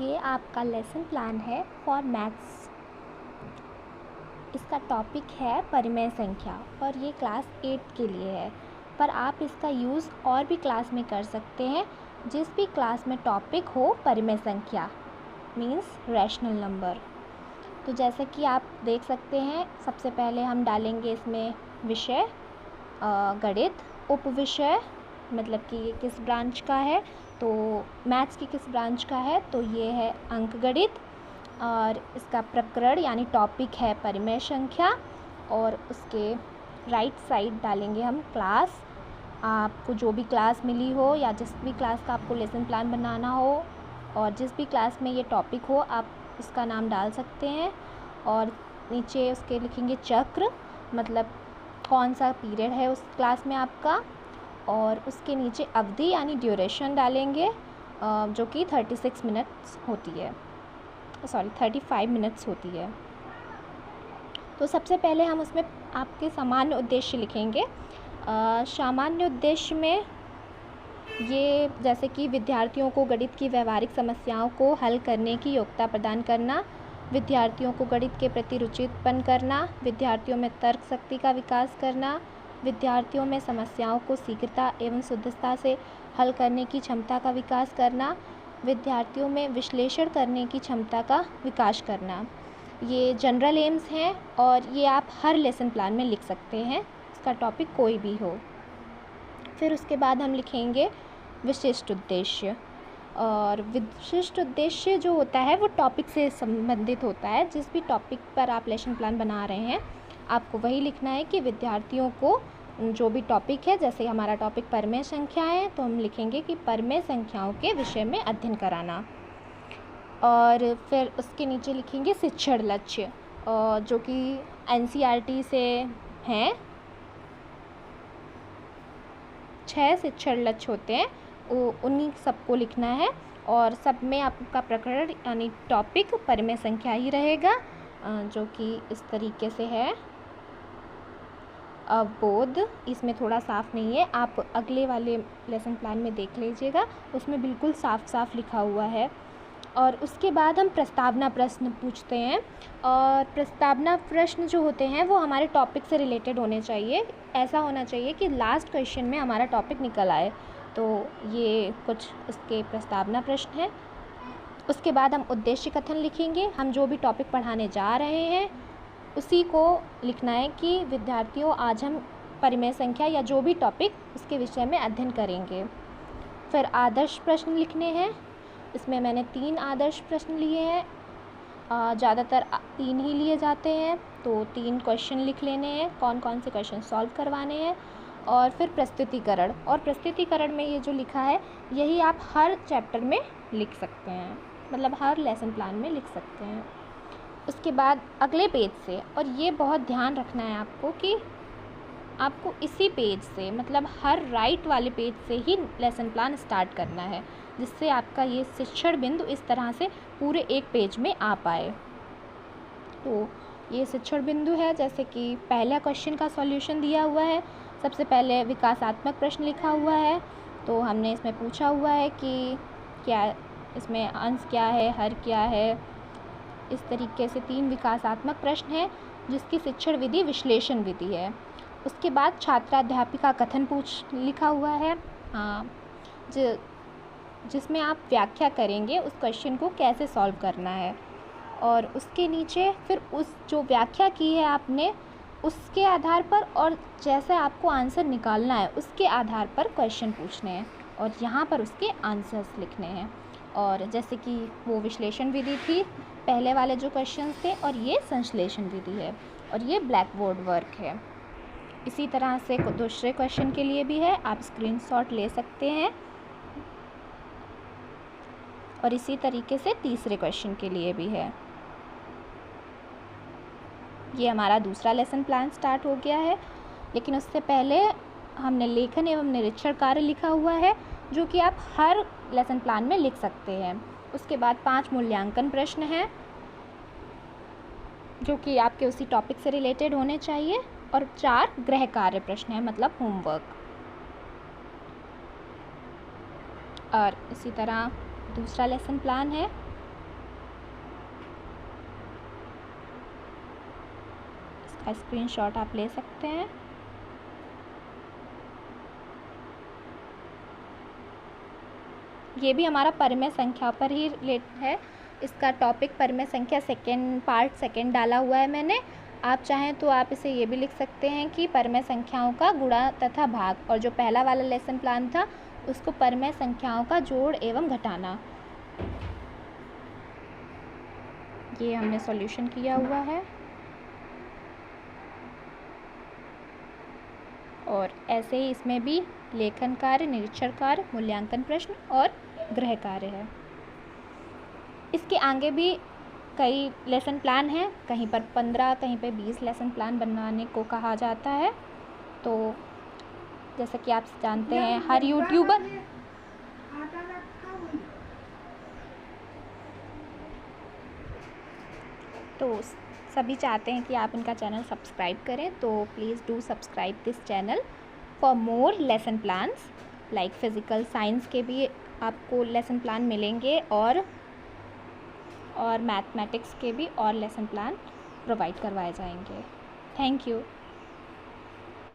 ये आपका lesson plan है फॉर मैथ्स। इसका टॉपिक है परिमेय संख्या और ये क्लास 8 के लिए है, पर आप इसका यूज़ और भी क्लास में कर सकते हैं। जिस भी क्लास में टॉपिक हो परिमेय संख्या मीन्स रैशनल नंबर। तो जैसे कि आप देख सकते हैं, सबसे पहले हम डालेंगे इसमें विषय गणित, उपविषय मतलब कि ये किस ब्रांच का है, तो मैथ्स की किस ब्रांच का है, तो ये है अंकगणित। और इसका प्रकरण यानी टॉपिक है परिमेय संख्या। और उसके राइट साइड डालेंगे हम क्लास। आपको जो भी क्लास मिली हो या जिस भी क्लास का आपको लेसन प्लान बनाना हो और जिस भी क्लास में ये टॉपिक हो, आप इसका नाम डाल सकते हैं। और नीचे उसके लिखेंगे चक्र, मतलब कौन सा पीरियड है उस क्लास में आपका। और उसके नीचे अवधि यानी ड्यूरेशन डालेंगे, जो कि 36 मिनट्स होती है, 35 मिनट्स होती है। तो सबसे पहले हम उसमें आपके सामान्य उद्देश्य लिखेंगे। सामान्य उद्देश्य में ये जैसे कि विद्यार्थियों को गणित की व्यवहारिक समस्याओं को हल करने की योग्यता प्रदान करना, विद्यार्थियों को गणित के प्रति रुचि उत्पन्न करना, विद्यार्थियों में तर्क शक्ति का विकास करना, विद्यार्थियों में समस्याओं को शीघ्रता एवं शुद्धता से हल करने की क्षमता का विकास करना, विद्यार्थियों में विश्लेषण करने की क्षमता का विकास करना। ये जनरल एम्स हैं और ये आप हर लेसन प्लान में लिख सकते हैं, इसका टॉपिक कोई भी हो। फिर उसके बाद हम लिखेंगे विशिष्ट उद्देश्य। और विशिष्ट उद्देश्य जो होता है वो टॉपिक से संबंधित होता है। जिस भी टॉपिक पर आप लेसन प्लान बना रहे हैं, आपको वही लिखना है कि विद्यार्थियों को जो भी टॉपिक है, जैसे हमारा टॉपिक परिमेय संख्या है, तो हम लिखेंगे कि परिमेय संख्याओं के विषय में अध्ययन कराना। और फिर उसके नीचे लिखेंगे शिक्षण लक्ष्य, जो कि NCERT से हैं। 6 शिक्षण लक्ष्य होते हैं, उन्हीं सबको लिखना है। और सब में आपका प्रकरण यानी टॉपिक परिमेय संख्या ही रहेगा, जो कि इस तरीके से है। अवबोध इसमें थोड़ा साफ़ नहीं है, आप अगले वाले लेसन प्लान में देख लीजिएगा, उसमें बिल्कुल साफ साफ लिखा हुआ है। और उसके बाद हम प्रस्तावना प्रश्न पूछते हैं। और प्रस्तावना प्रश्न जो होते हैं वो हमारे टॉपिक से रिलेटेड होने चाहिए। ऐसा होना चाहिए कि लास्ट क्वेश्चन में हमारा टॉपिक निकल आए। तो ये कुछ इसके प्रस्तावना प्रश्न हैं। उसके बाद हम उद्देश्य कथन लिखेंगे। हम जो भी टॉपिक पढ़ाने जा रहे हैं उसी को लिखना है कि विद्यार्थियों, आज हम परिमेय संख्या या जो भी टॉपिक उसके विषय में अध्ययन करेंगे। फिर आदर्श प्रश्न लिखने हैं। इसमें मैंने 3 आदर्श प्रश्न लिए हैं, ज़्यादातर 3 ही लिए जाते हैं, तो 3 क्वेश्चन लिख लेने हैं, कौन कौन से क्वेश्चन सॉल्व करवाने हैं। और फिर प्रस्तुतिकरण, और प्रस्तुतिकरण में ये जो लिखा है यही आप हर चैप्टर में लिख सकते हैं, मतलब हर लेसन प्लान में लिख सकते हैं। उसके बाद अगले पेज से, और ये बहुत ध्यान रखना है आपको कि आपको इसी पेज से, मतलब हर राइट वाले पेज से ही लेसन प्लान स्टार्ट करना है, जिससे आपका ये शिक्षण बिंदु इस तरह से पूरे एक पेज में आ पाए। तो ये शिक्षण बिंदु है। जैसे कि पहला क्वेश्चन का सॉल्यूशन दिया हुआ है। सबसे पहले विकासात्मक प्रश्न लिखा हुआ है, तो हमने इसमें पूछा हुआ है कि क्या इसमें अंश क्या है, हर क्या है। इस तरीके से 3 विकासात्मक प्रश्न हैं, जिसकी शिक्षण विधि विश्लेषण विधि है। उसके बाद छात्राध्यापिका कथन लिखा हुआ है, जिसमें आप व्याख्या करेंगे उस क्वेश्चन को कैसे सॉल्व करना है। और उसके नीचे फिर उस जो व्याख्या की है आपने, उसके आधार पर और जैसे आपको आंसर निकालना है उसके आधार पर क्वेश्चन पूछने हैं और यहाँ पर उसके आंसर्स लिखने हैं। और जैसे कि वो विश्लेषण विधि थी पहले वाले जो क्वेश्चन थे, और ये संश्लेषण विधि है, और ये ब्लैक बोर्ड वर्क है। इसी तरह से दूसरे क्वेश्चन के लिए भी है, आप स्क्रीनशॉट ले सकते हैं। और इसी तरीके से तीसरे क्वेश्चन के लिए भी है। ये हमारा दूसरा लेसन प्लान स्टार्ट हो गया है, लेकिन उससे पहले हमने लेखन एवं निरीक्षण कार्य लिखा हुआ है, जो कि आप हर लेसन प्लान में लिख सकते हैं। उसके बाद 5 मूल्यांकन प्रश्न हैं, जो कि आपके उसी टॉपिक से रिलेटेड होने चाहिए। और 4 गृह कार्य प्रश्न हैं, मतलब होमवर्क। और इसी तरह दूसरा लेसन प्लान है इसका स्क्रीनशॉट आप ले सकते हैं। ये भी हमारा परिमेय संख्या पर ही रिलेटेड है। इसका टॉपिक परिमेय संख्या पार्ट सेकेंड डाला हुआ है मैंने। आप चाहें तो आप इसे ये भी लिख सकते हैं कि परिमेय संख्याओं का गुणा तथा भाग, और जो पहला वाला लेसन प्लान था उसको परिमेय संख्याओं का जोड़ एवं घटाना। ये हमने सॉल्यूशन किया हुआ है। और ऐसे ही इसमें भी लेखन कार्य, निरीक्षण कार्य, मूल्यांकन प्रश्न और गृह कार्य है। इसके आगे भी कई लेसन प्लान हैं, कहीं पर 15, कहीं पे 20 लेसन प्लान बनाने को कहा जाता है। तो जैसा कि आप जानते हैं हर यूट्यूबर तो सभी चाहते हैं कि आप इनका चैनल सब्सक्राइब करें, तो please do subscribe this channel for more lesson plans like physical science के भी आपको लेसन प्लान मिलेंगे, और मैथमेटिक्स के भी और लेसन प्लान प्रोवाइड करवाए जाएंगे। Thank you.